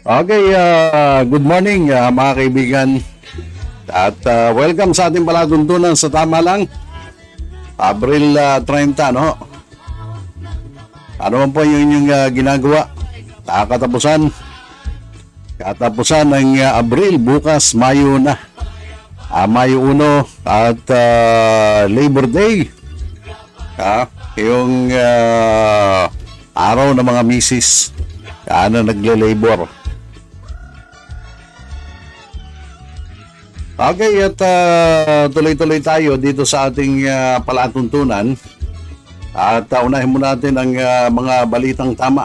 Okay, good morning mga kaibigan at welcome sa ating palatuntunan sa Tama Lang, Abril 30, no? Ano man po yung inyong ginagawa? Katapusan ng Abril, bukas Mayo na. Mayo 1 at Labor Day. Yung araw ng mga misis na nagle-labor. Okay, at tuloy-tuloy tayo dito sa ating palatuntunan at unahin mo natin ang mga balitang tama.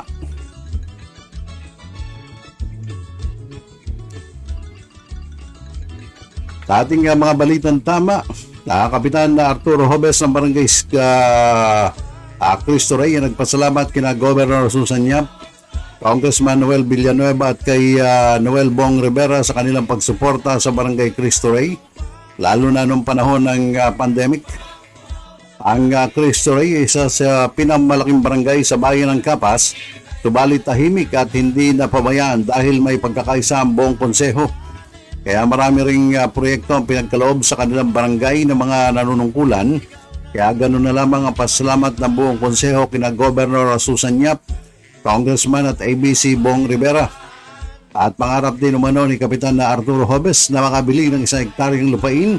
Sa ating mga balitang tama, Kapitan Arturo Hobes ng Barangay Cristo Rey ay nagpasalamat kina Governor Susan Yap, Congressman Noel Villanueva at kay Noel Bong Rivera sa kanilang pagsuporta sa Barangay Cristo Rey, lalo na nung panahon ng pandemic. Ang Cristo Rey ay isa sa pinamalaking barangay sa bayan ng Capas, subalit tahimik at hindi napabayaan dahil may pagkakaisa ang buong konseho. Kaya marami ring proyekto ang pinagkaloob sa kanilang barangay ng mga nanunungkulan. Kaya ganoon na lamang ang pasalamat ng buong konseho kina Governor Susan Yap, Congressman at ABC Bong Rivera. At pangarap din umano ni Kapitan na Arturo Hobes na makabili ng 1 hektaryang lupain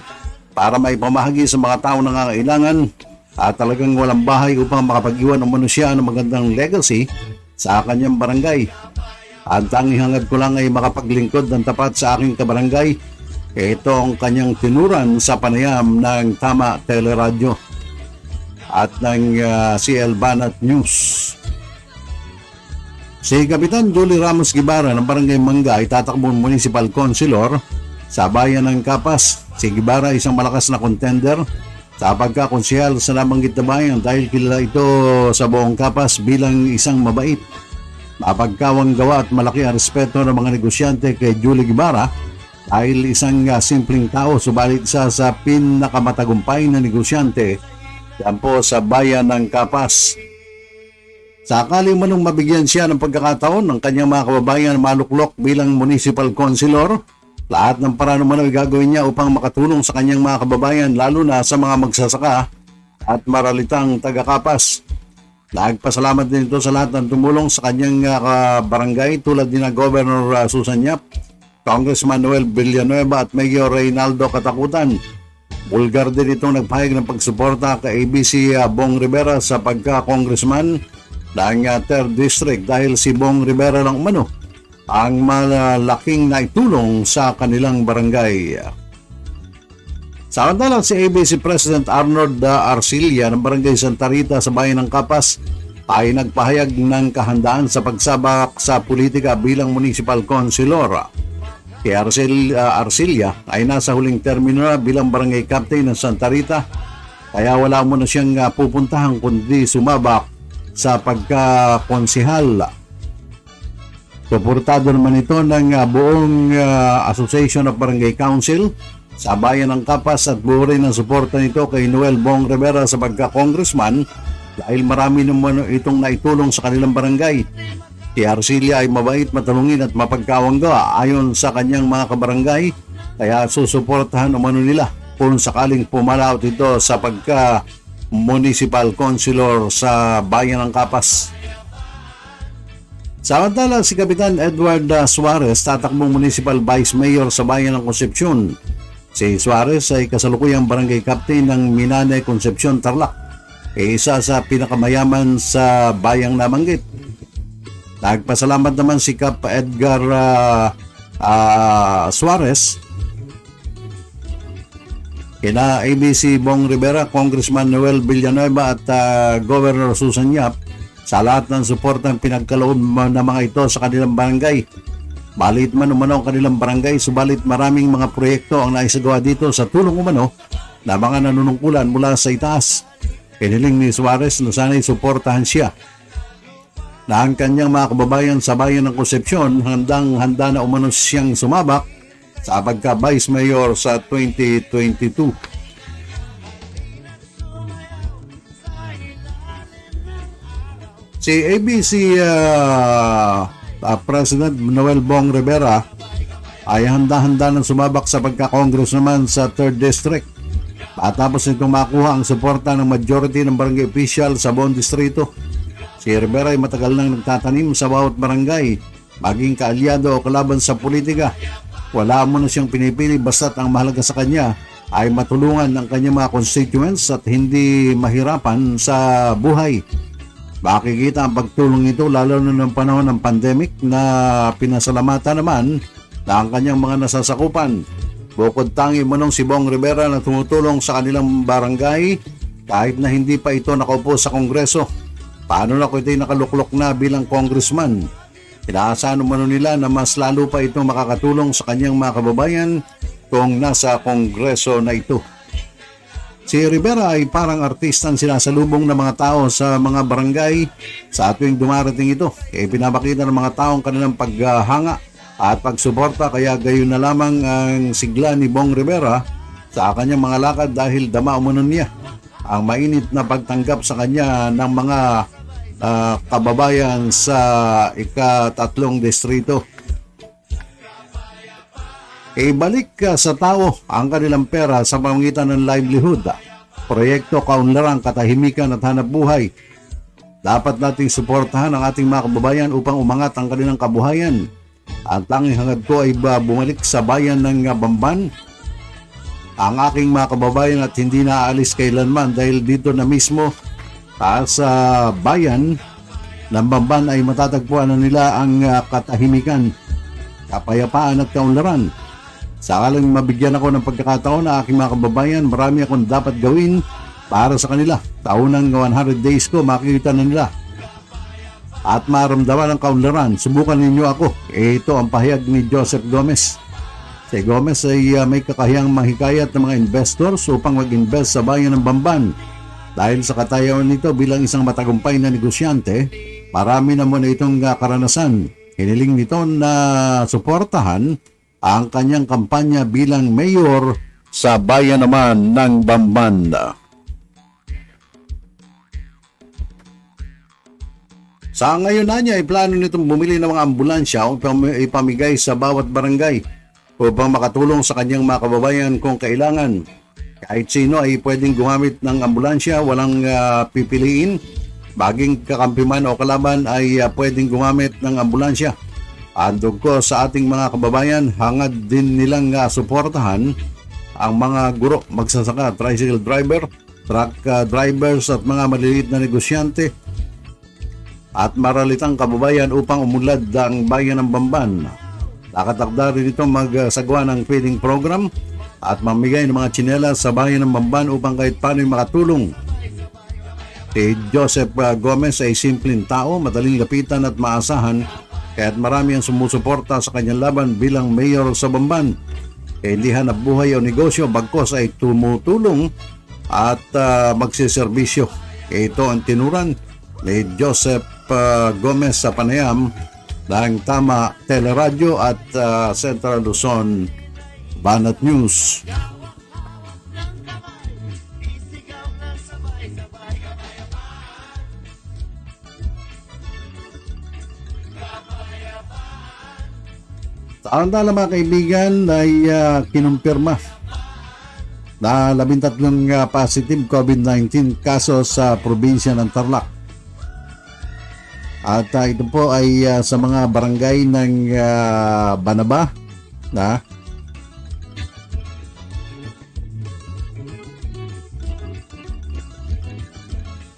para may pamahagi sa mga taong nangangailangan at talagang walang bahay upang makapag-iwan umano siya ng magandang legacy sa kanyang barangay. At tanging hangad ko lang ay makapaglingkod ng tapat sa aking kabarangay. Ito ang kanyang tinuran sa panayam ng Tama Teleradyo at ng CL Banat News. Si Kapitan Julie Ramos Guevara ng Barangay Mangga ay tatakbong municipal councilor sa bayan ng Capas. Si Guevara ay isang malakas na contender sa pagkakonsehal sa nabanggit na bayan dahil kilala ito sa buong Capas bilang isang mabait, mapagkawang gawa at malaki ang respeto ng mga negosyante kay Julie Guevara dahil isang simpleng tao subalit isa sa pinakamatagumpay na negosyante yan po sa bayan ng Capas. Sakali manong mabigyan siya ng pagkakataon ng kanyang mga kababayan maluklok bilang municipal councilor, lahat ng paraan naman ay gagawin niya upang makatulong sa kanyang mga kababayan lalo na sa mga magsasaka at maralitang taga-Capas. Nagpasalamat din ito sa lahat ng tumulong sa kanyang barangay tulad ni na Governor Susan Yap, Congressman Noel Villanueva at Mayor Reynaldo Katakutan. Bulgar din itong nagpahayag ng pagsuporta kay ABC Bong Rivera sa pagka-congressman ng 3rd District dahil si Bong Rivera lang umano ang malaking naitulong sa kanilang barangay. Samantalang si ABC President Arnold Arcilla ng Barangay Santa Rita sa bayan ng Capas ay nagpahayag ng kahandaan sa pagsabak sa politika bilang municipal councilor. Si Arcilla ay nasa huling termino na bilang barangay captain ng Santa Rita, kaya wala mo na siyang pupuntahan kundi sumabak sa pagkakonsehal. Suportado naman ito ng buong Association of Barangay Council sa bayan ng Capas at buo rin ang suporta nito kay Noel Bong Rivera sa pagka-congressman dahil marami naman itong naitulong sa kanilang barangay. Si Arcilla ay mabait, matalungin at mapagkawangga ayon sa kanyang mga kabarangay, kaya susuportahan umano nila kung sakaling pumalaot ito sa pagka-municipal councilor sa bayan ng Capas. Samantala si Kapitan Edward Suarez tatakbong municipal vice mayor sa bayan ng Concepcion. Si Suarez ay kasalukuyang barangay captain ng Minane Concepcion, Tarlac, isa sa pinakamayaman sa bayang nabanggit. Nagpasalamat naman si Kap Edgar Suarez kina ABC Bong Rivera, Congressman Noel Villanueva at Governor Susan Yap sa lahat ng suportang pinagkaloob ng mga ito sa kanilang barangay. Maliit man umano ang kanilang barangay, subalit maraming mga proyekto ang naisagawa dito sa tulong umano na mga nanunungkulan mula sa itaas. Hiniling ni Suarez na sana'y suportahan siya na ang kanyang mga kababayan sa bayan ng Concepcion handang-handa na umano siyang sumabak sa pagka-vice mayor sa 2022. Si ABC President Noel Bong Rivera ay handa-handa ng sumabak sa pagka-congressman sa 3rd District. Patapos nitong makuha ang suporta ng majority ng barangay official sa buong distrito. Si Rivera ay matagal nang nagtatanim sa bawat barangay, maging kaalyado o kalaban sa politika. Wala mo na siyang pinipili basta't ang mahalaga sa kanya ay matulungan ang kanyang mga constituents at hindi mahirapan sa buhay. Makikita ang pagtulong ito lalo na ng panahon ng pandemic na pinasalamatan naman na ang kanyang mga nasasakupan. Bukod tangi mo nung si Bong Rivera na tumutulong sa kanilang barangay kahit na hindi pa ito nakaupo sa Kongreso. Paano na kung ito'y nakaluklok na bilang congressman? Inaasahan naman nila na mas lalo pa ito makakatulong sa kanyang mga kababayan kung nasa Kongreso na ito. Si Rivera ay parang artistang sinasalubong ng mga tao sa mga barangay sa tuwing dumarating ito. Pinapakita ng mga taong kanilang paghanga at pagsuporta, kaya gayon na lamang ang sigla ni Bong Rivera sa kanyang mga lakad dahil dama umano niya ang mainit na pagtanggap sa kanya ng mga kababayan sa ika-3 distrito. Ibalik sa tao ang kanilang pera sa pamamagitan ng livelihood, proyekto, kaunlaran, katahimikan at hanap buhay. Dapat nating suportahan ang ating mga kababayan upang umangat ang kanilang kabuhayan. Ang tanging hangad ko ay bumalik sa bayan ng Bamban ang aking mga kababayan at hindi naaalis kailanman dahil dito na mismo sa bayan ng Bamban ay matatagpuan na nila ang katahimikan, kapayapaan at kaunlaran. Sakaling mabigyan ako ng pagkakataon na aking mga kababayan, marami akong dapat gawin para sa kanila. Taunang 100 days ko, makikita na nila at maramdaman ang kaunlaran. Subukan ninyo ako. Ito ang pahayag ni Joseph Gomez. Si Gomez ay may kakayang mahikayat ng mga investors upang mag-invest sa bayan ng Bamban. Dahil sa katayawan nito bilang isang matagumpay na negosyante, marami na muna itong karanasan. Hiniling nito na suportahan ang kanyang kampanya bilang mayor sa bayan naman ng Bamban. Sa ngayon na niya ay plano nitong bumili ng mga ambulansya upang ipamigay sa bawat barangay upang makatulong sa kanyang mga kababayan kung kailangan. Kahit sino ay pwedeng gumamit ng ambulansya, walang pipiliin. Maging kakampi man o kalaban ay pwedeng gumamit ng ambulansya. Andog ko sa ating mga kababayan, hangad din nilang suportahan ang mga guro, magsasaka, tricycle driver, truck drivers at mga maliliit na negosyante at maralitang kababayan upang umunlad ang bayan ng Bamban. Nakatakda rin ito magsagawa ng feeding program at mamigay ng mga tsinelas sa bayan ng Bamban upang kahit paano'y makatulong. Si Joseph Gomez ay simpleng tao, madaling lapitan at maasahan, kaya't marami ang sumusuporta sa kanyang laban bilang mayor sa Bamban. Hindi hanap buhay o negosyo, bagkos ay tumutulong at magsiservisyo. Ito ang tinuran ni Joseph Gomez sa panayam ng Tama Teleradyo at Central Luzon Banat News. Ang mga kaibigan ay kinumpirma na 13 positive COVID-19 kasos sa probinsya ng Tarlac. At ito po ay sa mga barangay ng Banaba na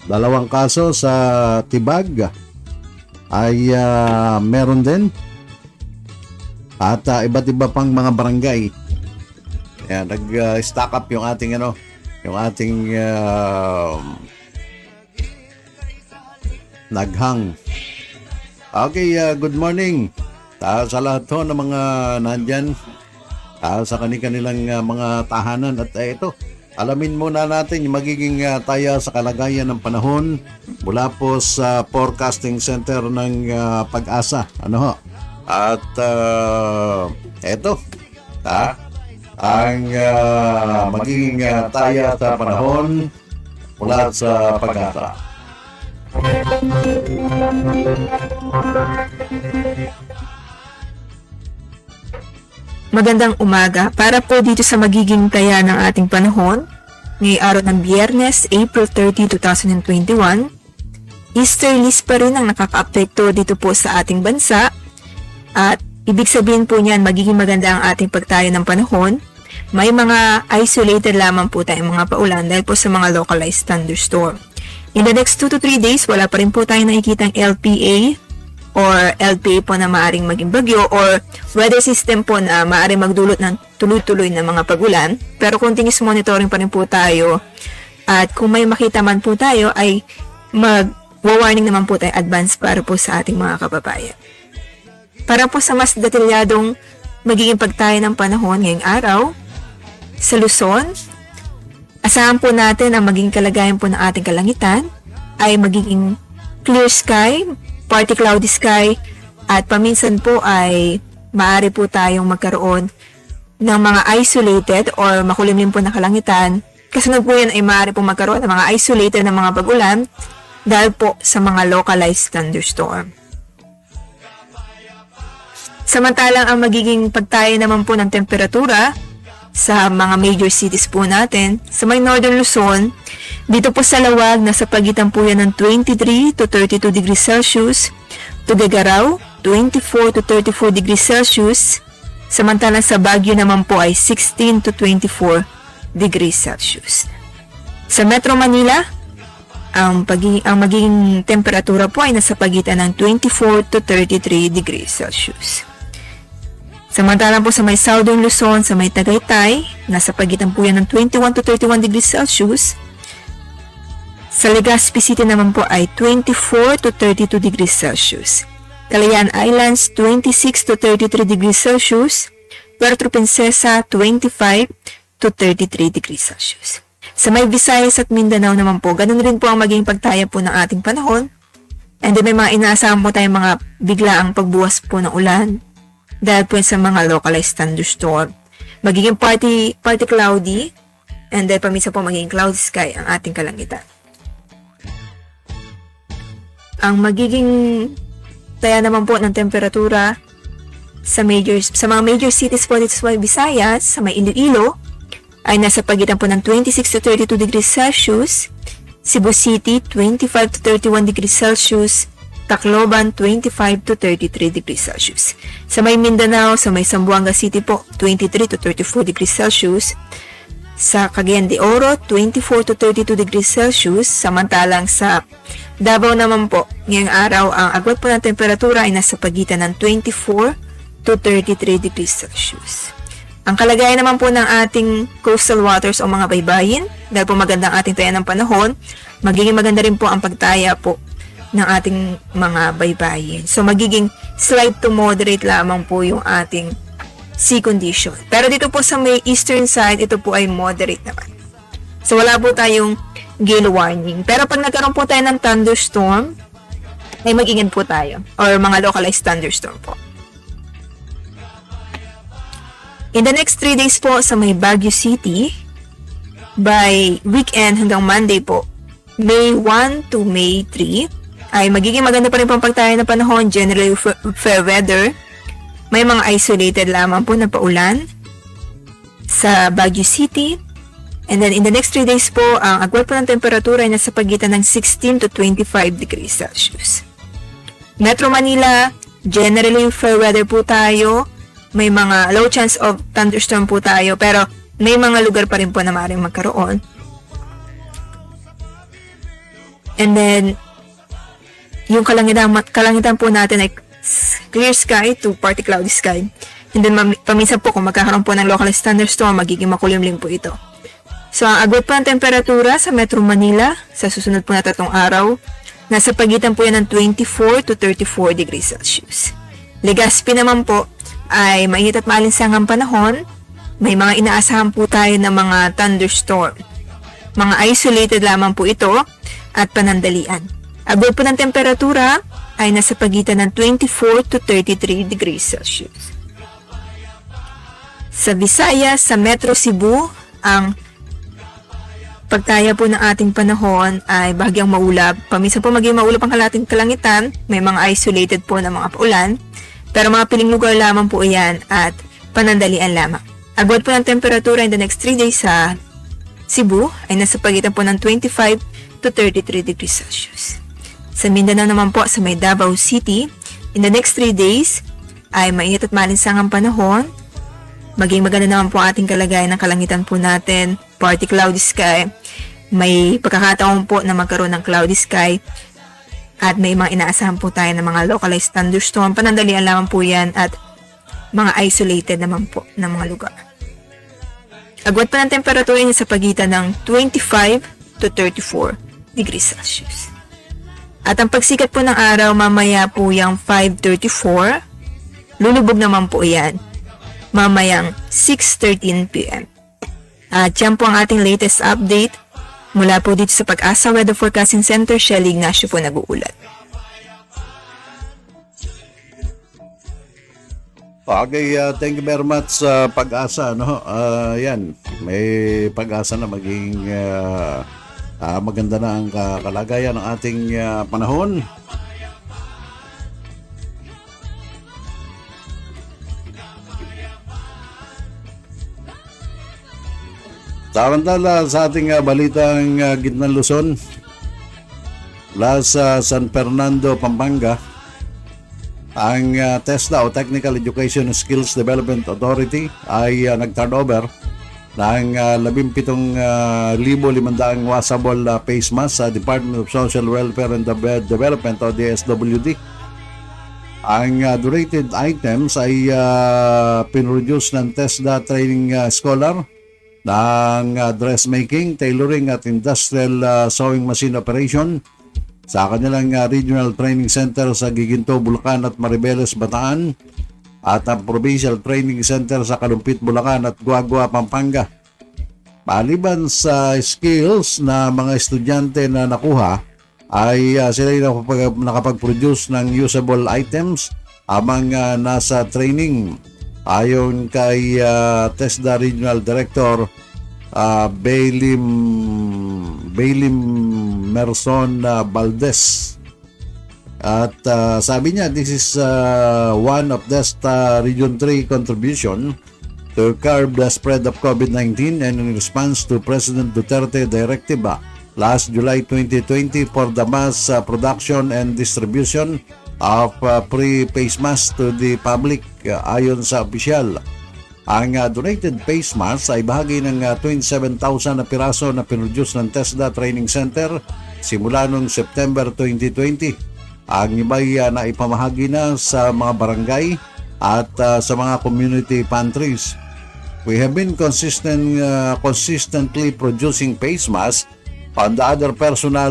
dalawang kaso sa Tibag ay meron din. At iba't iba pang mga barangay. Ayan, nag-stack up yung ating naghang. Okay, good morning sa lahat ho ng mga nandyan sa kanilang mga tahanan. At ito, alamin muna natin yung magiging taya sa kalagayan ng panahon mula po sa Forecasting Center ng Pag-asa. Ano ho? At eto ang magiging taya sa panahon mula sa Pag-asa. Magandang umaga para po dito sa magiging taya ng ating panahon. Ngayong araw ng Biyernes, April 30, 2021. Easterlies pa rin ang nakaka-apekto dito po sa ating bansa. At ibig sabihin po niyan, magiging maganda ang ating pagtayo ng panahon. May mga isolated lamang po tayong mga paulan dahil po sa mga localized thunderstorm. In the next 2 to 3 days, wala pa rin po tayong nakikitang LPA or LPA po na maaring maging bagyo or weather system po na maaring magdulot ng tuloy-tuloy na mga pagulan. Pero continuous monitoring pa rin po tayo at kung may makita man po tayo ay mag-warning naman po tayo advance para po sa ating mga kababayan. Para po sa mas detalyadong magiging pagtayo ng panahon ngayong araw, sa Luzon, asahan po natin ang maging kalagayan po ng ating kalangitan ay magiging clear sky, partly cloudy sky, at paminsan po ay maaari po tayong magkaroon ng mga isolated or makulimlim po na kalangitan. Kasunod po yan ay maaari po magkaroon ng mga isolated na mga pag-ulan dahil po sa mga localized thunderstorm. Samantalang ang magiging pagtayo naman po ng temperatura sa mga major cities po natin, sa may Northern Luzon, dito po sa Lawag, nasa pagitan po yan ng 23 to 32 degrees Celsius, Tuguegarao, 24 to 34 degrees Celsius, samantalang sa Baguio naman po ay 16 to 24 degrees Celsius. Sa Metro Manila, ang magiging temperatura po ay nasa pagitan ng 24 to 33 degrees Celsius. Samantalang po sa may Southern Luzon, sa may Tagaytay, nasa pagitan po yan ng 21 to 31 degrees Celsius. Sa Legazpi City naman po ay 24 to 32 degrees Celsius. Calayan Islands, 26 to 33 degrees Celsius. Puerto Princesa, 25 to 33 degrees Celsius. Sa may Visayas at Mindanao naman po, ganun rin po ang maging pagtaya po ng ating panahon. And then may mga inaasahan po tayong mga biglaang pagbuwas po ng ulan dahil po sa mga localized thunderstorm. Magiging partly cloudy and then paminsan po magiging cloudy sky ang ating kalangitan. Ang magiging taya naman po ng temperatura sa mga major cities po dito sa Visayas, sa may Iloilo, ay nasa pagitan po ng 26 to 32 degrees Celsius, Cebu City, 25 to 31 degrees Celsius, Tacloban, 25 to 33 degrees Celsius. Sa may Mindanao, sa may Zamboanga City po, 23 to 34 degrees Celsius. Sa Cagayan de Oro, 24 to 32 degrees Celsius. Samantalang sa Davao naman po, ngayong araw, ang agwat po ng temperatura ay nasa pagitan ng 24 to 33 degrees Celsius. Ang kalagayan naman po ng ating coastal waters o mga baybayin, dahil po magandang ating taya ng panahon, magiging maganda rin po ang pagtaya po ng ating mga baybayin. So, magiging slight to moderate lamang po yung ating sea condition. Pero dito po sa may eastern side, ito po ay moderate naman. So, wala po tayong gale warning. Pero pag nagkaroon po tayo ng thunderstorm, ay mag-ingat po tayo. Or mga localized thunderstorm po. In the next 3 days po sa may Baguio City, by weekend hanggang Monday po, May 1 to May 3, ay magiging maganda pa rin po ang pagtayo ng panahon, generally fair weather. May mga isolated lamang po na paulan sa Baguio City. And then in the next 3 days po, ang agwat po ng temperatura ay nasa pagitan ng 16 to 25 degrees Celsius. Metro Manila, generally fair weather po tayo. May mga low chance of thunderstorm po tayo, pero may mga lugar pa rin po na maaaring magkaroon. And then, yung kalangitan po natin ay clear sky to partly cloudy sky. And then paminsan po kung magkakaroon po ng localized thunderstorm, magiging makulimlim po ito. So ang agwat po ng temperatura sa Metro Manila sa susunod po na 3 araw, nasa pagitan po yan ng 24 to 34 degrees Celsius. Legazpi naman po ay mainit at maalinsangang panahon. May mga inaasahan po tayo ng mga thunderstorm. Mga isolated lamang po ito at panandalian. Agwat po ng temperatura ay nasa pagitan ng 24 to 33 degrees Celsius. Sa Visayas, sa Metro Cebu, ang pagtaya po ng ating panahon ay bahagyang maulap. Paminsan po maging maulap ang kalating kalangitan, may mga isolated po na mga paulan, pero mga piling lugar lamang po iyan at panandalian lamang. Agwat po ng temperatura in the next 3 days sa Cebu ay nasa pagitan po ng 25 to 33 degrees Celsius. Sa Mindanao naman po sa may Davao City, in the next 3 days ay mainit at malinsangang panahon. Maging maganda naman po ating kalagayan ng kalangitan po natin, partly cloudy sky. May pagkakataon po na magkaroon ng cloudy sky at may mga inaasahan po tayo ng mga localized thunderstorm. Panandalian lamang po yan at mga isolated naman po ng mga lugar. Agwat pa ng temperatura niya sa pagitan ng 25 to 34 degrees Celsius. At ang pagsikat po ng araw mamaya po yung 5:34, lulubog naman po yan mamayang 6:13 p.m. At yan po ang ating latest update mula po dito sa Pag-asa Weather Forecasting Center. Shelly Ignacio po nag-uulat. Okay, thank you very much sa Pag-asa. No? Yan, may pag-asa na maging maganda na ang kalagayan ng ating panahon. Tarantala sa ating balitang Gitnang Luzon, mula sa San Fernando, Pampanga, ang TESDA o Technical Education Skills Development Authority ay nag-turnover ng 17,500 washable face mask sa Department of Social Welfare and Development o DSWD. Ang donated items ay pinroduce ng TESDA training scholar ng dressmaking, tailoring at industrial sewing machine operation sa kanilang regional training center sa Giginto, Bulacan at Maribeles, Bataan, at ang provincial training center sa Kalumpit, Bulacan at Guagua, Pampanga. Maliban sa skills na mga estudyante na nakuha, ay sila nakapag-produce ng usable items amang nasa training. Ayon kay TESDA Regional Director Bailim Merson Valdez. At sabi niya, this is one of TESDA Region 3 contribution to curb the spread of COVID-19 and in response to President Duterte directive last July 2020 for the mass production and distribution of pre-face mask to the public. Ayon sa opisyal, ang donated face mask ay bahagi ng 27,000 na piraso na pinroduce ng TESDA Training Center simula noong September 2020. Ang iba'y naipamahagi na sa mga barangay at sa mga community pantries. We have been consistently producing face masks and other personal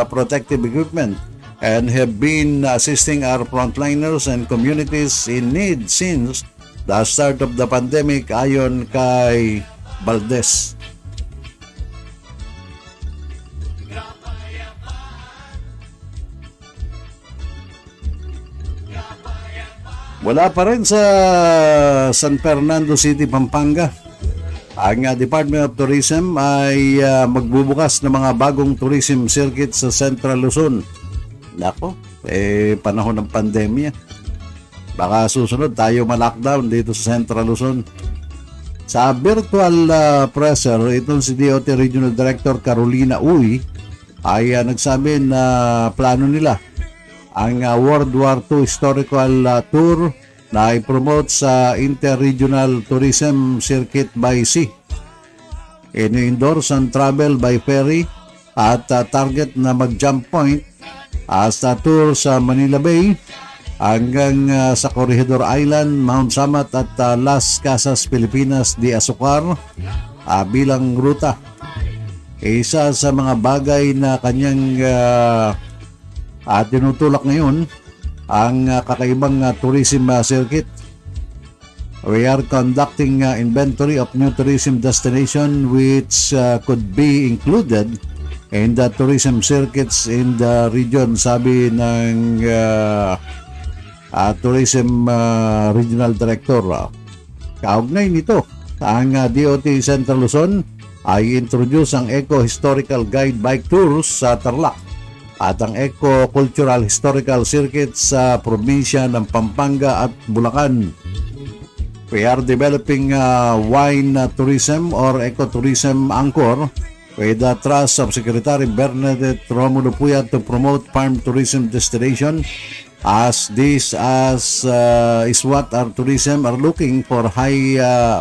protective equipment and have been assisting our frontliners and communities in need since the start of the pandemic, ayon kay Valdez. Wala pa rin sa San Fernando City, Pampanga. Ang Department of Tourism ay magbubukas ng mga bagong tourism circuit sa Central Luzon. Nako, panahon ng pandemya. Baka susunod tayo ma-lockdown dito sa Central Luzon. Sa virtual presser, itong si DOT Regional Director Carolina Uy ay nagsabi na plano nila ang World War II Historical Tour na i-promote sa Interregional Tourism Circuit by Sea. Ini-endorse ang travel by ferry at target na mag-jump point sa tour sa Manila Bay hanggang sa Corregidor Island, Mount Samat at Las Casas, Pilipinas de Azucar bilang ruta. Isa sa mga bagay na kanyang tinutulak ngayon ang kakaibang tourism circuit. We are conducting inventory of new tourism destination which could be included in the tourism circuits in the region, sabi ng Tourism Regional Director. Kaugnay nito, ang DOT Central Luzon ay introduce ang Eco Historical Guide Bike Tours sa Tarlac at ang Eco Cultural Historical Circuit sa probinsya ng Pampanga at Bulacan. We are developing wine tourism or ecotourism anchor with the trust of Secretary Bernadette Romulo Puyat to promote farm tourism destination as this is what our tourism are looking for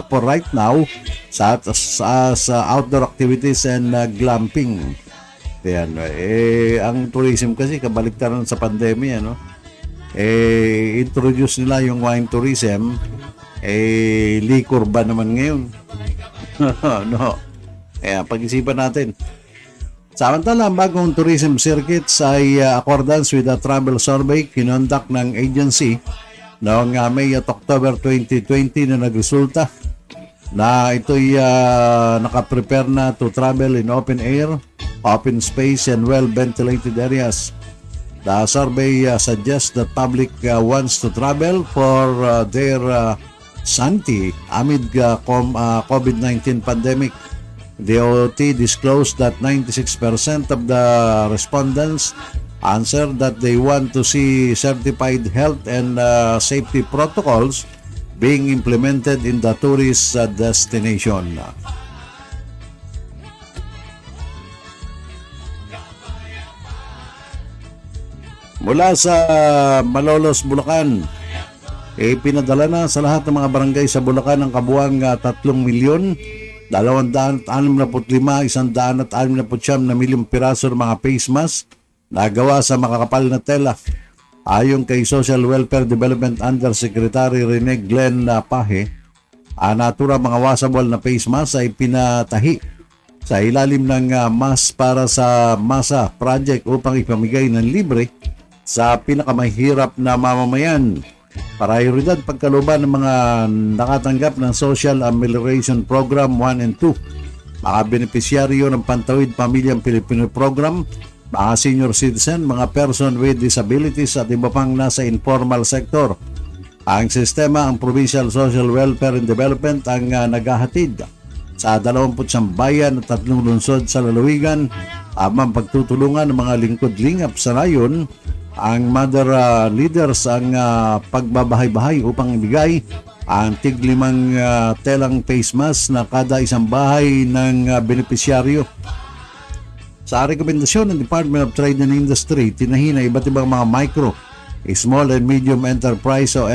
for right now such as outdoor activities and glamping. Yan, ang tourism kasi kabaliktaran sa pandemya, no? Introduce nila yung wine tourism, liquor ba naman ngayon? No. Kaya pag-isipan natin. Samantala, ang bagong tourism circuits ay accordance with the travel survey kinonduct ng agency noong May at October 2020 na nagresulta na ito'y nakaprepare na to travel in open air, open space, and well-ventilated areas. The survey suggests that public wants to travel for their sanity amid COVID-19 pandemic. The OOT disclosed that 96% of the respondents answered that they want to see certified health and safety protocols being implemented in the tourist destination. Mula sa Malolos, Bulacan, pinadala na sa lahat ng mga barangay sa Bulacan ang kabuang 3,265,169 na milyong piraso ng mga face mask na gawa sa makakapal na tela. Ayon kay Social Welfare Development Undersecretary Rene Glenn Pahe, naturang mga washable na face mask ay pinatahi sa ilalim ng mask para sa MASA project upang ipamigay ng libre sa pinakamahirap na mamamayan. Prioridad pagkaluban ng mga nakatanggap ng Social Amelioration Program 1 and 2, mga benepisyaryo ng Pantawid Pamilyang Pilipino Program, mga senior citizen, mga person with disabilities at iba pang nasa informal sector. Ang sistema, ang Provincial Social Welfare and Development ang naghahatid sa 29 bayan at 3 lungsod sa lalawigan amang pagtutulungan ng mga lingkod-lingap sa rayon. Ang mother leaders ang pagbabahay-bahay upang ibigay ang tig-5 telang face mask na kada isang bahay ng benepisyaryo. Sa rekomendasyon ng Department of Trade and Industry, tinahin na iba't ibang mga micro, small and medium enterprise o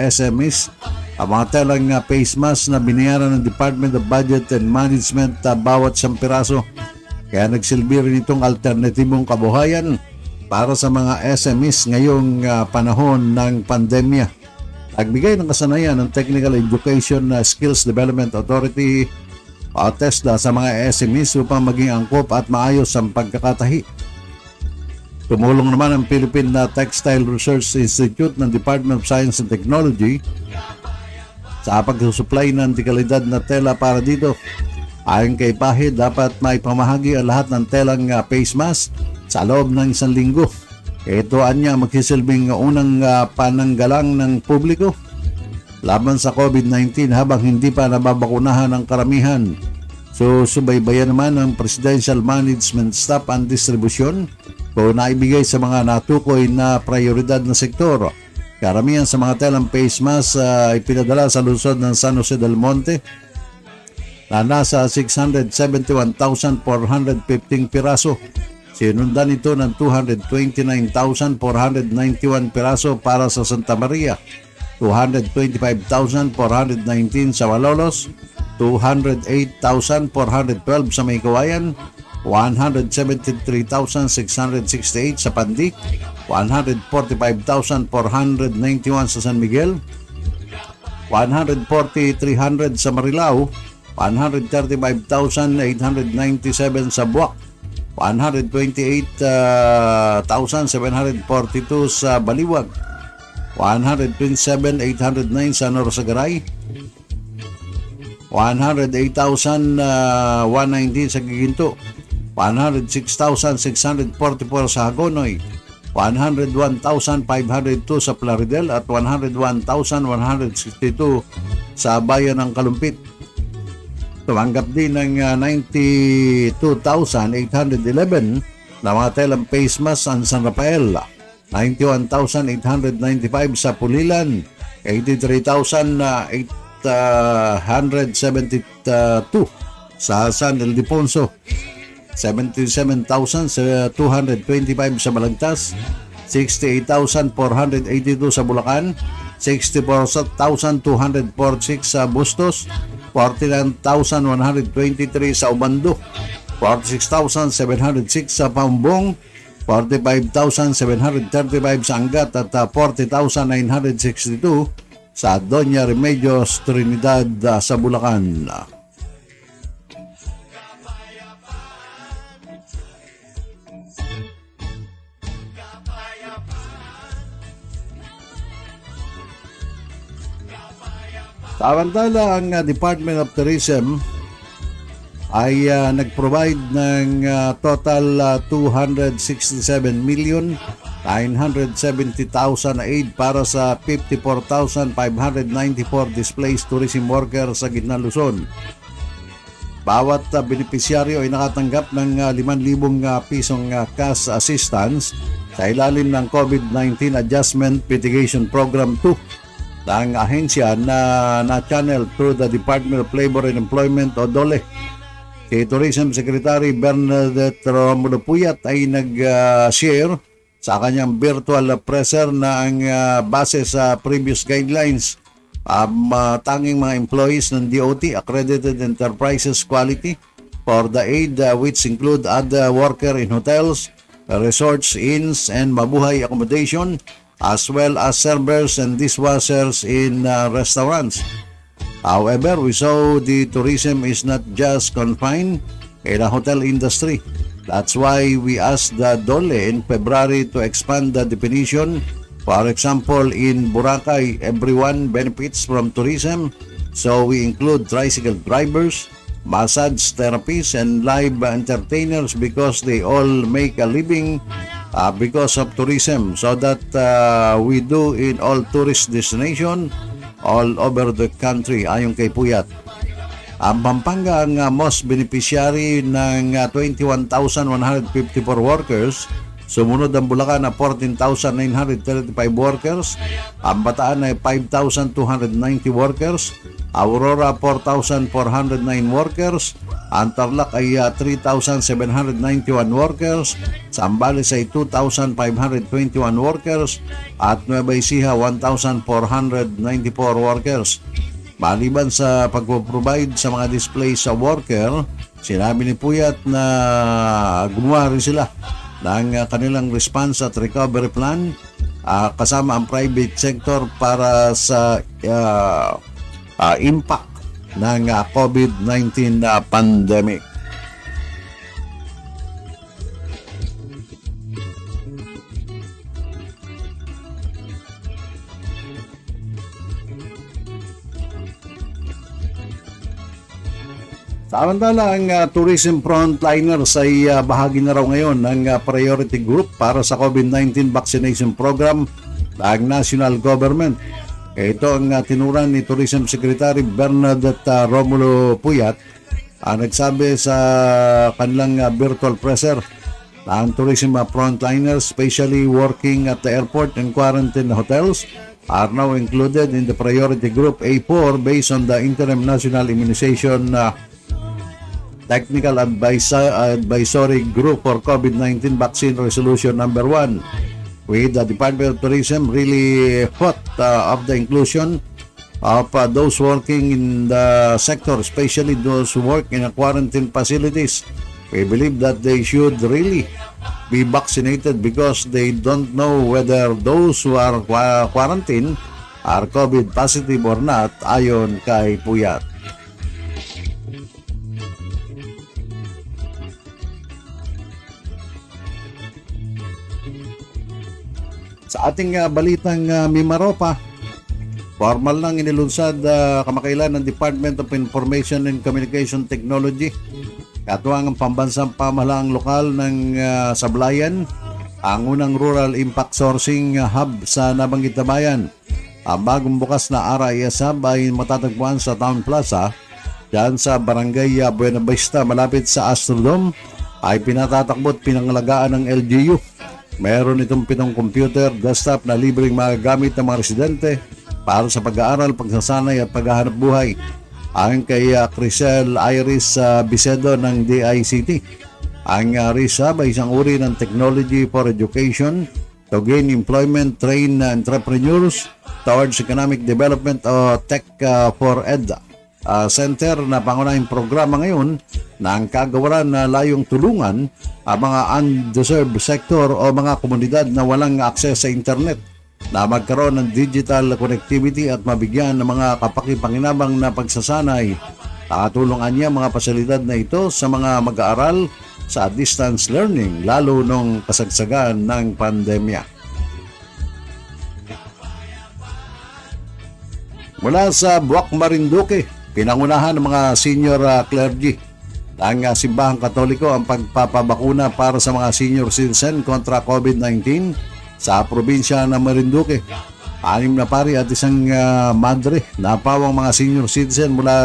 SMEs ang mga telang face mask na binayaran ng Department of Budget and Management bawat 1 piraso. Kaya nagsilbi rin itong alternatibong kabuhayan para sa mga SMEs ngayong panahon ng pandemya. Nagbigay ng kasanayan ng Technical Education Skills Development Authority o TESDA sa mga SMEs upang maging angkop at maayos ang pagkakatahi. Tumulong naman ang Philippine Textile Research Institute ng Department of Science and Technology sa pagsusupply ng dekalidad na tela para dito. Ayon kay Pahe, dapat maipamahagi ang lahat ng telang face mask sa loob ng 1 linggo. Ito anya magsisilbing unang pananggalang ng publiko laban sa COVID-19 habang hindi pa nababakunahan ang karamihan. So, subaybayan naman ng Presidential Management Staff and Distribution kung naibigay sa mga natukoy na prioridad na sektor. Karamihan sa mga telang face mask ay pinadala sa lungsod ng San Jose del Monte na nasa 671,415 piraso. Sinundan ito ng 229,491 piraso para sa Santa Maria, 225,419 sa Malolos, 208,412 sa Maykawayan, 173,668 sa Pandik, 145,491 sa San Miguel, 140,300 sa Marilao, 135,897 sa Buwak, 128,742 sa Baliwag, 127,809 sa Norsagaray, 108,119 sa Giginto, 106,644 sa Hagonoy, 101,502 sa Plaridel at 101,162 sa Bayan ng Kalumpit. Tumanggap din ng 92,811 na mga telang face mask sa San Rafael, 91,895 sa Pulilan, 83,872 sa San Ildefonso, 77,225 sa Balagtas, 68,482 sa Bulacan, 64,246 sa Bustos, 49,123 sa Ubando, 46,706 sa Pambong, 45,735 sa Angat at 40,962 sa Doña Remedios Trinidad sa Bulacan. Samantala, ang Department of Tourism ay nag-provide ng total 267,970,000 aid para sa 54,594 displaced tourism workers sa Gitnang Luzon. Bawat benepisyaryo ay nakatanggap ng 5,000 pisong cash assistance sa ilalim ng COVID-19 Adjustment Mitigation Program 2 ng ahensya na channel through the Department of Labor and Employment o DOLE. Si Tourism Secretary Bernadette Romulo Puyat ay nag-share sa kanyang virtual presser na ang base sa previous guidelines, tanging mga employees ng DOT Accredited Enterprises Quality for the aid, which include other worker in hotels, resorts, inns, and mabuhay accommodation, as well as servers and dishwashers in restaurants. However, we saw the tourism is not just confined in the hotel industry. That's why we asked the DOLE in February to expand the definition. For example, in Boracay, everyone benefits from tourism, so we include tricycle drivers, massage therapists, and live entertainers because they all make a living because of tourism, so that we do in all tourist destination all over the country, ayon kay Puyat. Ang Pampanga ang most beneficiary ng 21,154 workers. Sumunod ang Bulacan na 14,935 workers. Ang Bataan ay 5,290 workers. Aurora 4,409 workers. Ang Tarlac ay 3,791 workers. Zambales ay 2,521 workers. At Nueva Ecija 1,494 workers. Maliban sa pagpo-provide sa mga display sa worker, sinabi ni Puyat na gumawa rin sila ng kanilang response at recovery plan kasama ang private sector para sa impact ng COVID-19 pandemic. Samantala, ang tourism frontliners ay bahagi na raw ngayon ng priority group para sa COVID-19 vaccination program ng national government. Ito ang tinuran ni Tourism Secretary Bernadette Romulo Puyat, nagsabi sa kanilang virtual presser na ang tourism frontliners, especially working at the airport and quarantine hotels, are now included in the priority group A4 based on the interim national immunization Technical Advisory Group for COVID-19 Vaccine Resolution number 1, with the Department of Tourism really hot of the inclusion of those working in the sector, especially those who work in quarantine facilities. We believe that they should really be vaccinated because they don't know whether those who are quarantined are COVID positive or not, ayon kay Puyat. Sa ating balitang Mimaropa, formal nang inilunsad kamakailan ng Department of Information and Communication Technology, katuwang ang pambansang pamahalaang lokal ng Sablayan, ang unang rural impact sourcing hub sa nabanggit na bayan. Ang bagong bukas na RIS hub ay matatagpuan sa Town Plaza, dyan sa Barangay Buena Vista, malapit sa Astrodome, ay pinatatakbo at pinangalagaan ng LGU. Meron itong 7 computer, desktop na libreng magagamit ng mga residente para sa pag-aaral, pagsasanay at paghahanap buhay. Ayon kay Crisel Iris Bisedo ng DICT, ang RISAB ay isang uri ng technology for education to gain employment, train entrepreneurs towards economic development o Tech for Ed Center na pangunahing programa ngayon na ang kagawaran na layong tulungan ang mga undeserved sector o mga komunidad na walang access sa internet na magkaroon ng digital connectivity at mabigyan ng mga kapakipanginabang na pagsasanay. Nakatulong niya mga pasilidad na ito sa mga mag-aaral sa distance learning lalo nung kasagsagan ng pandemya. Mula sa Buwak, Marinduque, pinangunahan ng mga senior clergy ng Simbahang Katoliko ang pagpapabakuna para sa mga senior citizen kontra COVID-19 sa probinsya ng Marinduque. 6 na pari at isang madre na pawang mga senior citizen mula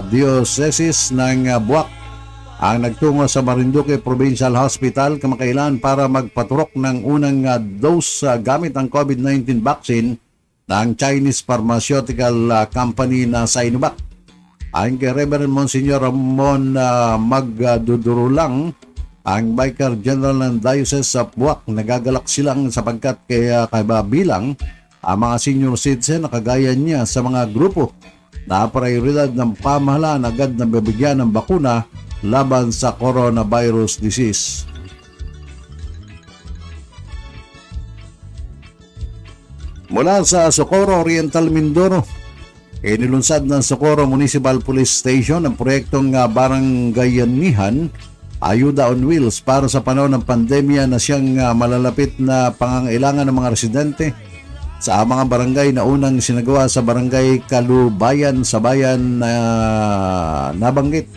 Diocese ng Buwak ang nagtungo sa Marinduque Provincial Hospital kamakailan para magpaturok ng unang dose gamit ang COVID-19 vaccine ng Chinese pharmaceutical company na Sinovac. Ayon kay Reverend Monsignor Ramon Magdudurulang, ang Vicar General ng Diocese of Buwak, nagagalak silang sapagkat kaya kabilang ang mga senior citizen na kagaya niya sa mga grupo na prioridad ng pamahalaan agad na bibigyan ng bakuna laban sa coronavirus disease. Mula sa Socorro Oriental, Mindoro, inilunsad ng Socorro Municipal Police Station ang proyektong Barangayanihan Ayuda on Wheels para sa panahon ng pandemya na siyang malalapit na pangangailangan ng mga residente sa mga barangay na unang sinagawa sa Barangay Kalubayan sa bayan na nabanggit.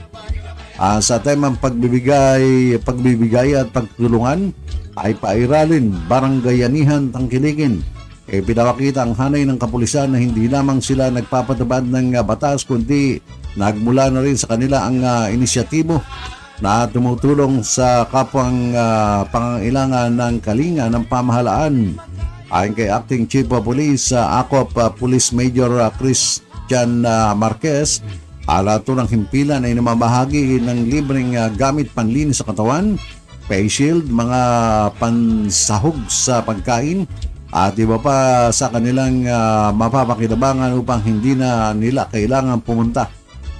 Sa temang pagbibigay at pagtulungan ay pairalin, barangayanihan, tangkilikin. Pinakita ang hanay ng kapulisan na hindi lamang sila nagpapatabad ng batas kundi nagmula na rin sa kanila ang inisyatibo na tumutulong sa kapwang pangangailangan ng kalinga ng pamahalaan. Ayon kay Acting Chief of Police ACOP Police Major Christian Marquez, alato ng himpilan ay namamahagi ng libreng gamit panlinis sa katawan, face shield, mga pansahog sa pagkain at iba pa sa kanilang mapapakinabangan upang hindi na nila kailangan pumunta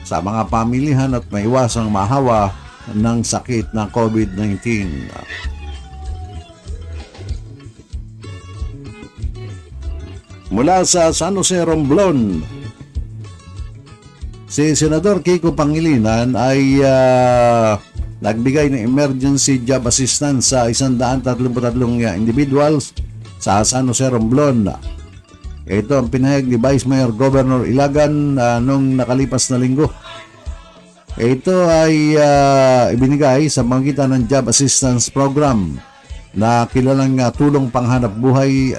sa mga pamilihan at maiwasang mahawa ng sakit ng COVID-19. Mula sa San Jose, Romblon, si Senador Kiko Pangilinan ay nagbigay ng emergency job assistance sa 133 individuals sa San Jose, Romblon. Ito ang pinahayag ni Vice Mayor Governor Ilagan nung nakalipas na linggo. Ito ay ibinigay sa pamamagitan ng Job Assistance Program na kilalang tulong panghanap buhay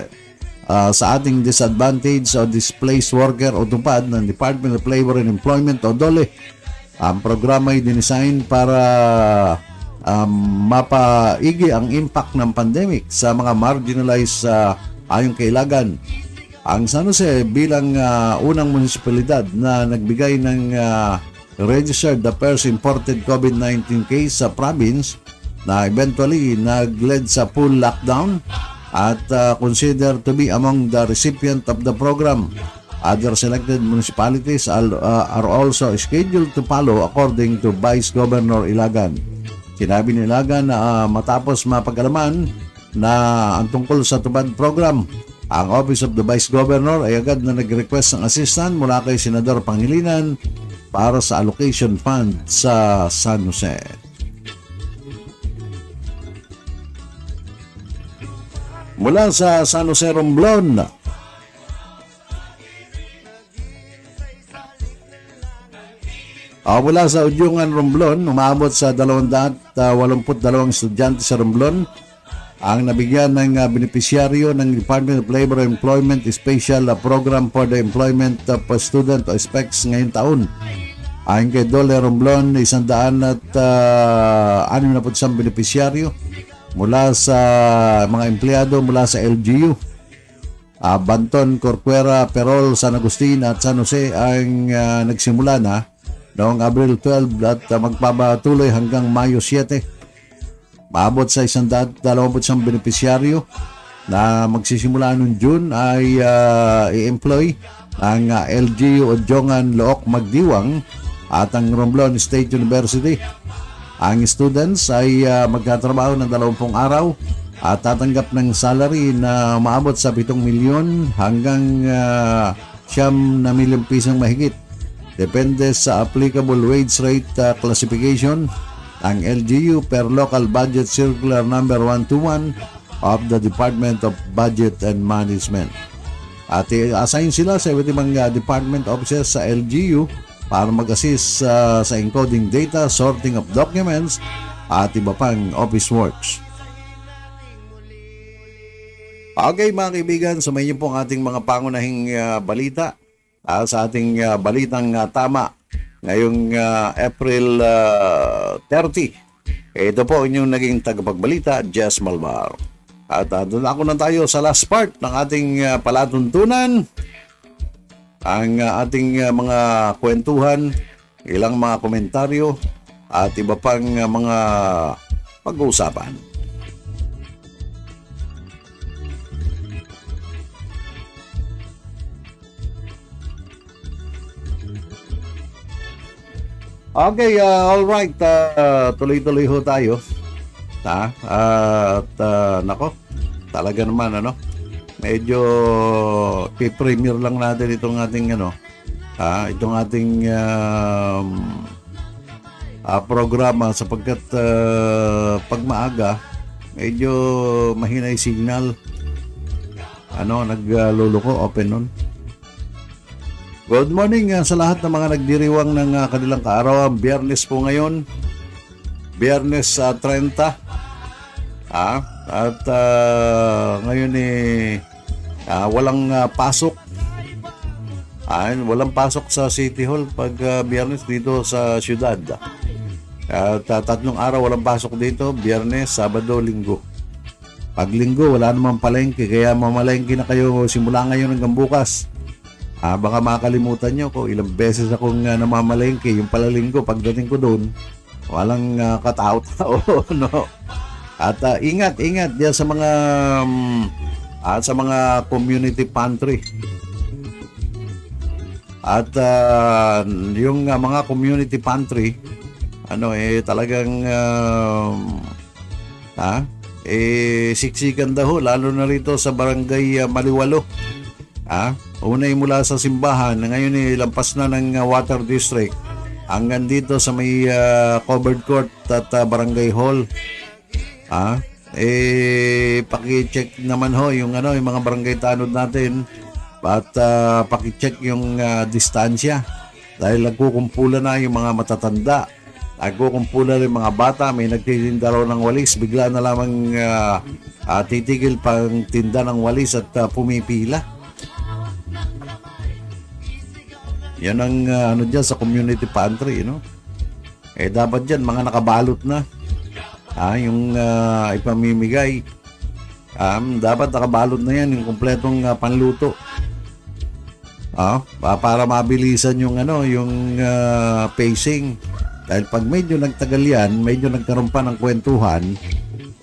sa ating disadvantaged o displaced worker o tupad ng Department of Labor and Employment o DOLE. Ang programa ay dinesign para mapaigi ang impact ng pandemic sa mga marginalized ayon kay Ilagan. Ang San Jose bilang unang munisipalidad na nagbigay ng registered the first imported COVID-19 case sa province na eventually nag-led sa full lockdown at considered to be among the recipient of the program. Other selected municipalities are also scheduled to follow according to Vice Governor Ilagan. Sinabi ni Ilagan na matapos mapag-alaman na ang tungkol sa tupad program, ang Office of the Vice Governor ay agad na nag-request ng assistant mula kay Senador Pangilinan para sa allocation fund sa San Jose. Mula sa San Jose, Romblon, mula sa Udyungan, Romblon, umabot sa 282 estudyante sa Romblon ang nabigyan ng benepisyaryo ng Department of Labor and Employment Special Program for the Employment of Student o SPECS ngayong taon. Ayon kay Dole Romblon, 161 benepisyaryo mula sa mga empleyado mula sa LGU. Banton, Corcuera, Perol, San Agustin at San Jose ang nagsimula na noong Abril 12 at magpapatuloy hanggang Mayo 7. Maabot sa 121 benepisyaryo na magsisimula noong June ay i-employ ang LGU Odjongan Look Magdiwang at ang Romblon State University. Ang students ay magtatrabaho ng 20 araw at tatanggap ng salary na maabot sa 7 milyon hanggang 9 milyong pisong mahigit. Depende sa applicable wage rate classification ang LGU per local budget circular number 121 of the Department of Budget and Management. At i-assign sila sa iba't ibang department offices sa LGU para mag-assist sa encoding data, sorting of documents at iba pang office works. Okay mga kaibigan, sumayin po ang ating mga pangunahing balita sa ating balitang tama ngayong April 30. Ito po inyong naging tagapagbalita, Jess Malvar. At doon ako na tayo sa last part ng ating palatuntunan. Ang ating mga kwentuhan, ilang mga komentaryo at iba pang mga pag-uusapan. Okay, all right. Tuloy-tuloy ho tayo. Nako, talaga naman medyo i-premiere lang natin itong ating itong ating programa sapagkat pag maaga medyo mahina yung signal. Nagluluko open nun. Good morning sa lahat ng mga nagdiriwang ng kanilang kaarawan. Biyernes po ngayon. Biyernes 30. At ngayon walang pasok. Walang pasok sa City Hall pag Biyernes dito sa syudad. At 3 araw walang pasok dito. Biyernes, Sabado, Linggo. Pag Linggo wala namang palengke, kaya mamalengke na kayo simula ngayon hanggang bukas. Baka makalimutan nyo ko ilang beses akong namamalengke. Yung pala Linggo, pagdating ko doon, walang katao-tao. No? At ingat diyan sa mga community pantry. At yung mga community pantry, talagang siksikan daw, lalo na rito sa barangay Maliwalo. Unay mula sa simbahan, ngayon lampas na ng water district hanggang dito sa may covered court at barangay hall. Paki-check naman ho yung yung mga barangay tanod natin at paki-check yung distansya dahil nagkukumpula na yung mga matatanda, nagkukumpula rin mga bata, may nagtitinda raw ng walis, bigla na lamang titigil pang tinda ng walis at pumipila. Yan ang dyan sa community pantry, dapat dyan mga nakabalot na. Yung ipamimigay. Dapat nakabalot na yan, yung kumpletong panluto. Para mabilisan yung yung pacing. Dahil pag medyo nagtagal yan, medyo nagkaroon pa ng kwentuhan,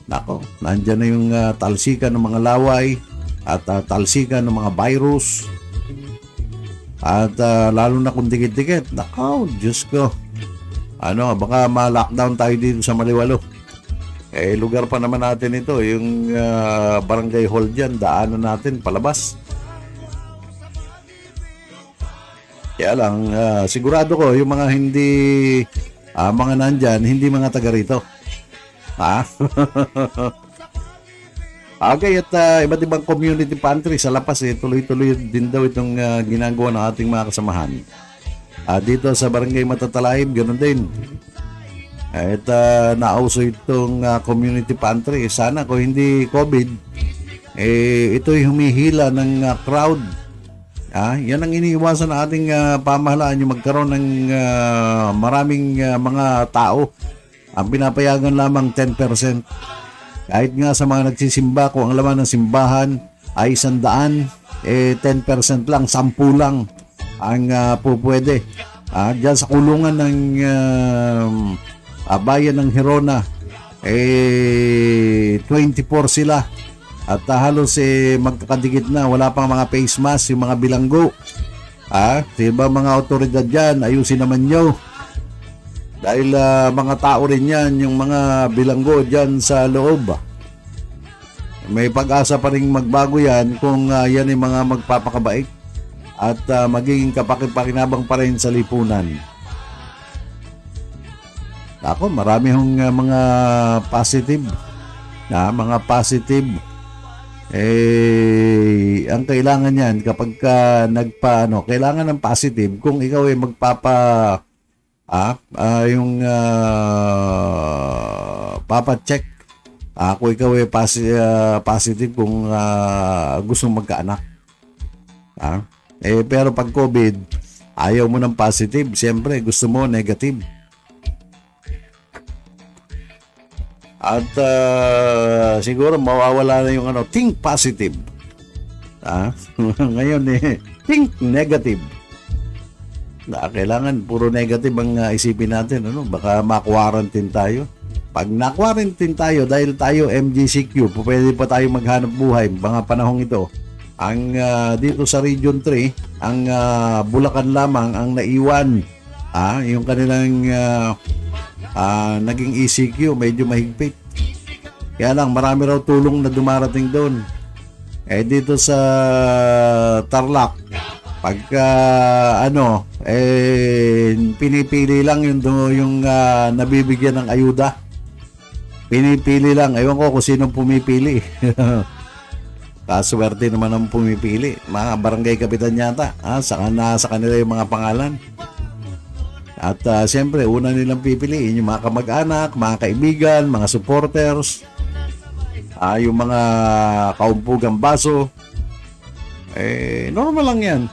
nako, nandyan na yung talsikan ng mga laway at talsikan ng mga virus. At lalo na kung dikit-dikit, nako, Diyos ko. Baka ma-lockdown tayo dito sa Maliwalo. Lugar pa naman natin ito, yung barangay hall dyan, daanan natin palabas. Kaya lang, sigurado ko, yung mga hindi, mga nandyan, hindi mga taga rito. Okay, at iba't ibang community pantry sa Lapas, tuloy-tuloy din daw itong ginagawa ng ating mga kasamahan. Dito sa Barangay Matatalaib, ganoon din. At nauso itong community pantry. Sana kung hindi COVID, ito'y humihila ng crowd. Yan ang iniiwasan ng ating pamahalaan, yung magkaroon ng maraming mga tao. Ang pinapayagan lamang 10%. Kahit nga sa mga nagsisimba, kung ang laman ng simbahan ay 100, 10% lang, 10 lang ang pupwede. Diyan sa kulungan ng bayan ng Hirona, 24 sila. At halos magkakadikit na, wala pang mga face mask, yung mga bilanggo. Diba mga otoridad dyan, ayusin naman nyo. Dahil mga tao rin yan, yung mga bilanggo dyan sa loob. May pag-asa pa rin magbago yan kung yan ay mga magpapakabait at magiging kapakipakinabang pa rin sa lipunan. Ako, marami hong mga positive. Mga positive. Ang kailangan yan kapag kailangan ng positive kung ikaw ay papacheck kung ikaw ay positive kung gusto magkaanak. Pero pag COVID, ayaw mo ng positive, siyempre gusto mo negative. At siguro mawawala na yung think positive. Ngayon think negative. Kailangan puro negative ang isipin natin. Baka ma-quarantine tayo. Pag na-quarantine tayo dahil tayo MGCQ, pwede pa tayo maghanap buhay mga panahong ito. Ang dito sa Region 3, ang Bulacan lamang ang naiwan. Yung kanilang naging ECQ medyo mahigpit. Kaya lang marami raw tulong na dumarating doon. Dito sa Tarlac, pagka pinipili lang yung nabibigyan ng ayuda. Pinipili lang. Ewan ko kung sino pumipili. Kaswerte naman ang pumipili. Mga barangay kapitan yata. Sa kanila yung mga pangalan. At siyempre, una nilang pipiliin yung mga kamag-anak, mga kaibigan, mga supporters, yung mga kaumpugang baso. Normal lang yan.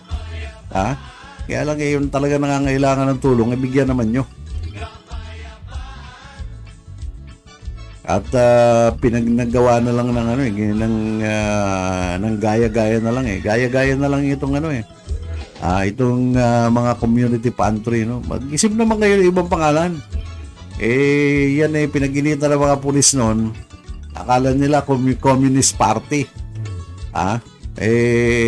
Kaya lang yung talaga nangangailangan ng tulong, bigyan naman nyo. At pinagnagawa na lang ng gaya-gaya na lang Gaya-gaya na lang itong itong mga community pantry, Mag-isip naman kayo ng ibang pangalan. Yan pinag-initan ng mga pulis noon. Akala nila Communist Party.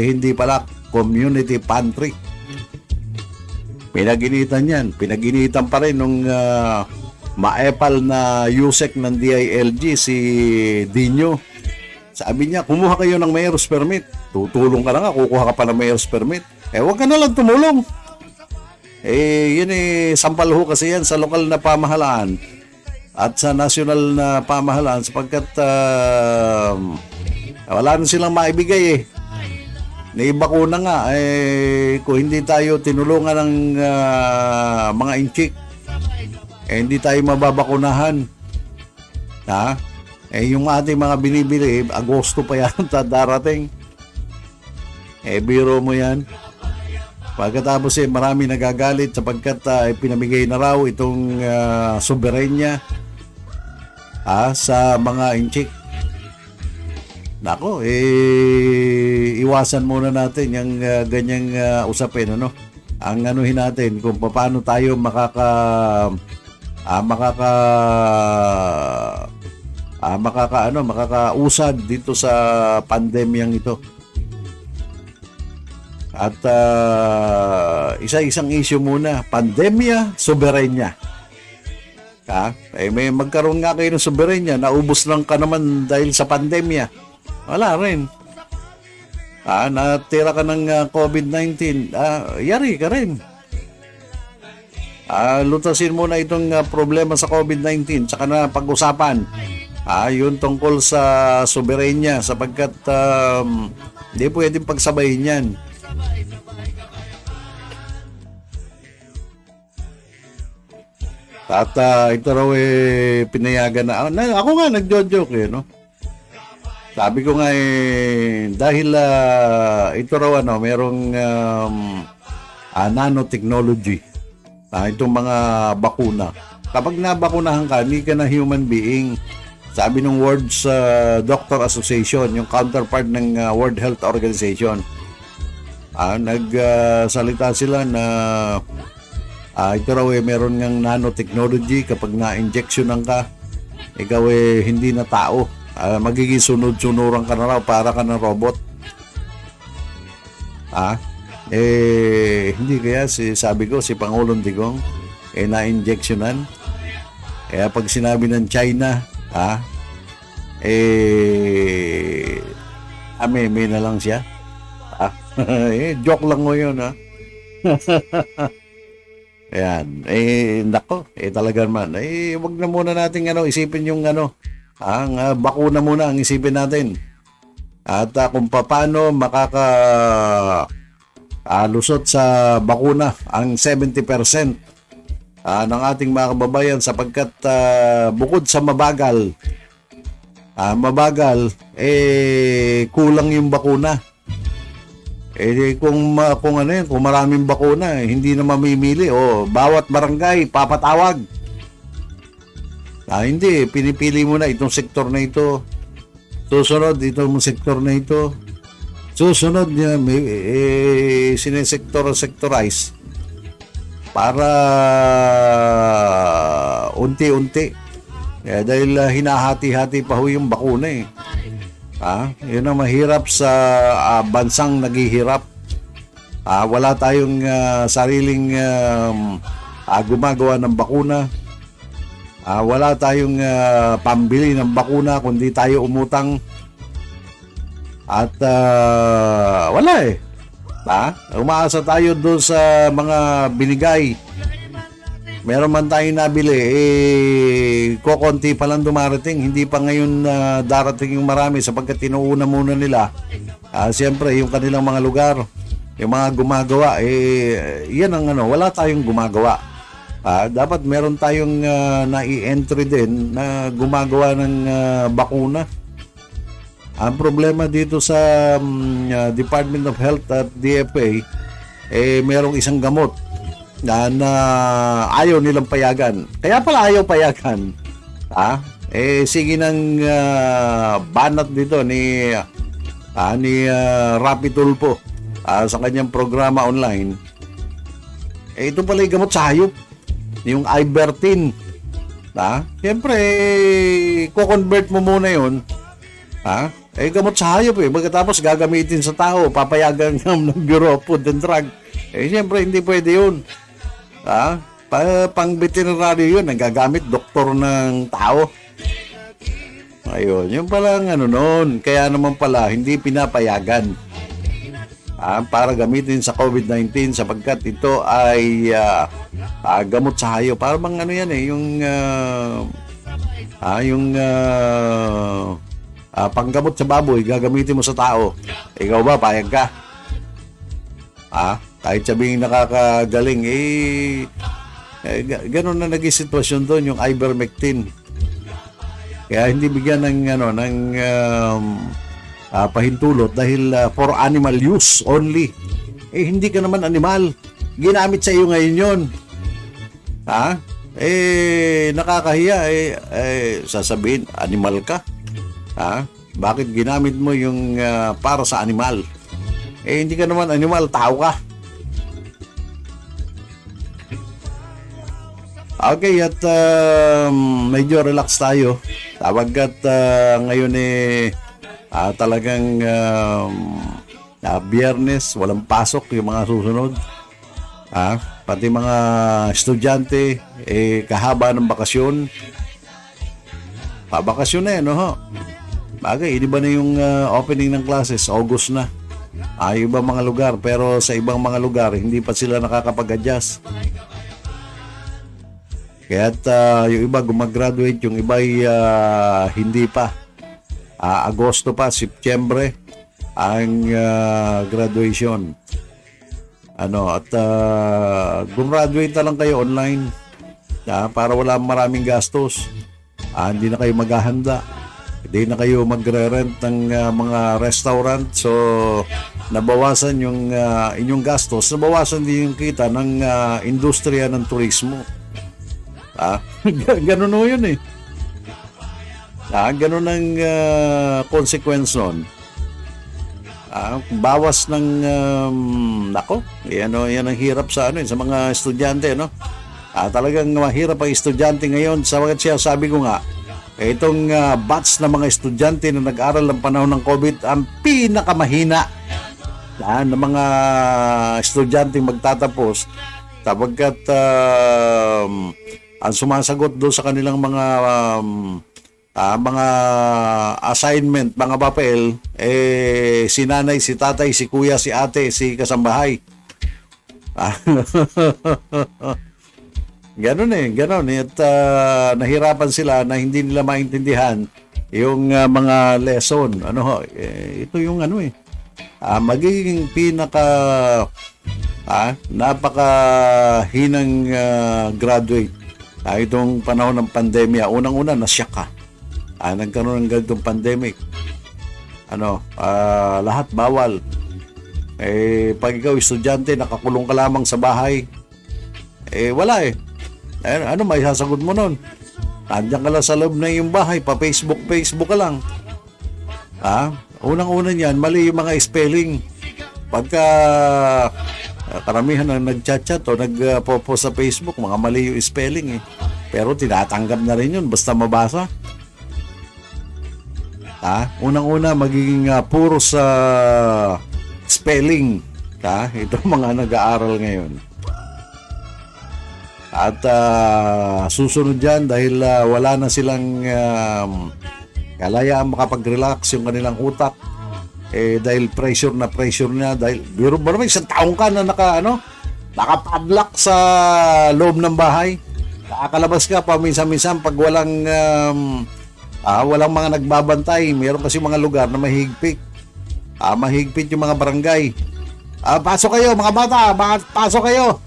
Hindi pala, community pantry. Pinag-initan yan. Pinag-initan pa rin nung maepal na USEC ng DILG, si Dino. Sabi niya, kumuha kayo ng mayor's permit. Tutulong ka na nga, kukuha ka pa ng mayor's permit. Huwag ka na lang tumulong. Yun sampal ho kasi yan sa lokal na pamahalaan at sa national na pamahalaan sapagkat wala na silang maibigay Naibakuna nga kung hindi tayo tinulungan ng mga inchik, hindi tayo mababakunahan. Yung ating mga binibili, Agosto pa yan darating. Biro mo yan. Pagkatapos marami nagagalit sapagkat pinamigay na raw itong soberenya sa mga inchik. Nako, iwasan muna natin yung ganyang usapin, Ang anuhin natin kung paano tayo makakausad dito sa pandemyang ito. At isa-isang issue muna, pandemya, soberenya. May magkaroon nga kayo ng soberenya, naubos lang ka naman dahil sa pandemya. Wala rin. Natira ka ng COVID-19, yari ka rin. Lutasin muna itong problema sa COVID-19, tsaka na pag-usapan. Yun tungkol sa soberenya, sapagkat hindi pwedeng pagsabayin yan. At ito raw pinayagan na. Ako nga nagjo-joke Sabi ko nga dahil ito raw merong nanotechnology. Itong mga bakuna. Kapag nabakunahan ka, hindi ka na human being. Sabi ng World Doctor Association, yung counterpart ng World Health Organization, Nagsalita sila na ito raw meron ngang nanotechnology. Kapag na-injectionan ka, ikaw hindi na tao. Magiging sunod-sunuran ka na raw, para ka ng robot. Hindi kaya sabi ko, si Pangulong Digong na-injectionan. Kaya pag sinabi ng China, may na lang siya. Joke lang mo yun, Ayan. Nako, talaga naman. Wag na muna natin isipin yung ang bakuna muna ang isipin natin. At kung paano lusot sa bakuna ang 70% ng ating mga kababayan, sapagkat bukod sa mabagal, kulang yung bakuna. Kung maraming bakuna, hindi na mamimili, bawat barangay papatawag. Hindi, pinipili mo na itong sektor na ito. Susunod itong sektor na ito. Susunod niya, sinesektorize para unti-unti. Dahil hinahati-hati pa ho yung bakuna yun ang mahirap sa bansang naghihirap. Wala tayong sariling gumagawa ng bakuna. Wala tayong pambili ng bakuna, kundi tayo umutang. At wala umaasa tayo doon sa mga binigay. Meron man tayong nabili, kokonti pa lang dumarating. Hindi pa ngayon darating yung marami, sapagkat tinuuna muna nila. Siyempre, yung kanilang mga lugar, yung mga gumagawa, yan ang wala tayong gumagawa. Dapat meron tayong nai-entry din na gumagawa ng bakuna. Ang problema dito sa Department of Health at DFA, merong isang gamot na ayaw nilang payagan. Kaya pala ayaw payagan. Sige nang banat dito ni Rapi Tulfo sa kanyang programa online. Ito pala yung gamot sa hayop, yung Ivertin. Siyempre, ko-convert mo muna yun. Gamot sa hayop Pagkatapos gagamitin sa tao, papayagan ng Bureau of Food and Drug. Siyempre, hindi pwede yun. Pang veterinary yun, nagagamit doktor ng tao. Ayun, yung pala noon. Kaya naman pala, hindi pinapayagan para gamitin sa COVID-19, sapagkat ito ay gamot sa hayop. Para bang panggamot sa baboy, gagamitin mo sa tao. Ikaw ba, payag ka? Kahit sabihin nakakagaling, ganun na naging sitwasyon doon, yung ivermectin. Kaya hindi bigyan ng pahintulot dahil for animal use only. Hindi ka naman animal. Ginamit sa iyo ngayon yun. Nakakahiya. Sasabihin, animal ka. Bakit ginamit mo yung para sa animal? Hindi ka naman animal, tao ka. Okay, at medyo relax tayo. Sapagkat ngayon talagang Biyernes, walang pasok yung mga susunod. Pati mga estudyante, kahaba ng bakasyon. Pabakasyon na ho. Bagay, hindi ba na yung opening ng classes? August na. Iba mga lugar, pero sa ibang mga lugar, hindi pa sila nakakapag-adjust. Kaya't yung iba gumagraduate, yung iba ay hindi pa. Agosto pa, Setyembre ang graduation. Gumraduate na lang kayo online para wala maraming gastos. Hindi na kayo maghahanda. Hindi na kayo magre-rent ng mga restaurant. So, nabawasan yung inyong gastos. Nabawasan din yung kita ng industriya ng turismo. Ganun o yun ganun ang consequence nun. Bawas ng nako, yan ang hirap sa sa mga estudyante, no. Talagang mahirap ang estudyante ngayon sa mga siya sabi ko nga, itong batch na mga estudyante na nag-aral ng panahon ng COVID ang pinakamahina ng mga estudyante magtatapos sapagkat ang sumasagot doon sa kanilang mga assignment, mga papel, si nanay, si tatay, si kuya, si ate, si kasambahay. Ganon at nahirapan sila na hindi nila maintindihan yung mga lesson. Ito yung magiging napakahinang graduate. Itong panahon ng pandemya, unang-una nasyak ka. Nagkaroon ng ganitong pandemic. Lahat bawal. Pag ikaw estudyante, nakakulong ka lamang sa bahay, wala may sasagot mo nun? Nandiyan ka lang sa loob na yung bahay, pa-Facebook ka lang. Unang-una niyan, mali yung mga spelling. Pagka karamihan na nag-chat-chat o nag-post sa Facebook, mga mali yung spelling Pero tinatanggap na rin yun, basta mabasa. Unang-una, magiging puro sa spelling. Ito mga nag-aaral ngayon. At susunod dyan dahil wala na silang kalayaan makapag-relax yung kanilang utak. Dahil pressure na dahil biro ba naman isang taong ka na nakapadlock sa loob ng bahay. Nakakalabas ka paminsan-minsan pag walang mga nagbabantay. Meron kasi mga lugar na mahigpit. Mahigpit yung mga barangay. Pasok kayo mga bata, pasok kayo.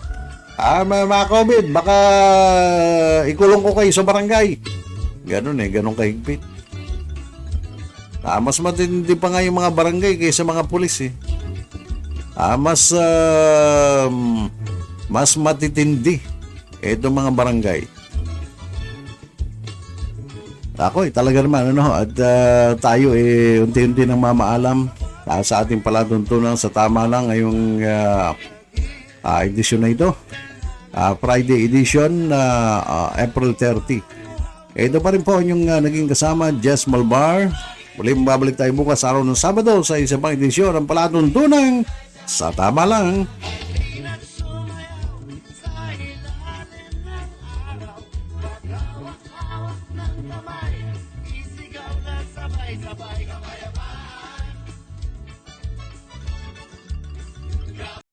Mga COVID, baka ikulong ko kayo sa barangay. Ganon kahigpit. Mas matindi pa nga yung mga barangay kaysa mga pulis mas matitindi itong mga barangay. Talaga naman at tayo unti-unti nang mamaalam sa ating palatuntunan sa tama lang ngayong edisyon na ito. Friday edition, April 30. Ito pa rin po yung naging kasama, Jess Malbar. Muli babalik tayo bukas araw ng Sabado sa isa pang edisyon ng palatuntunan sa tama lang. Isigaw na sabay-sabay kamay.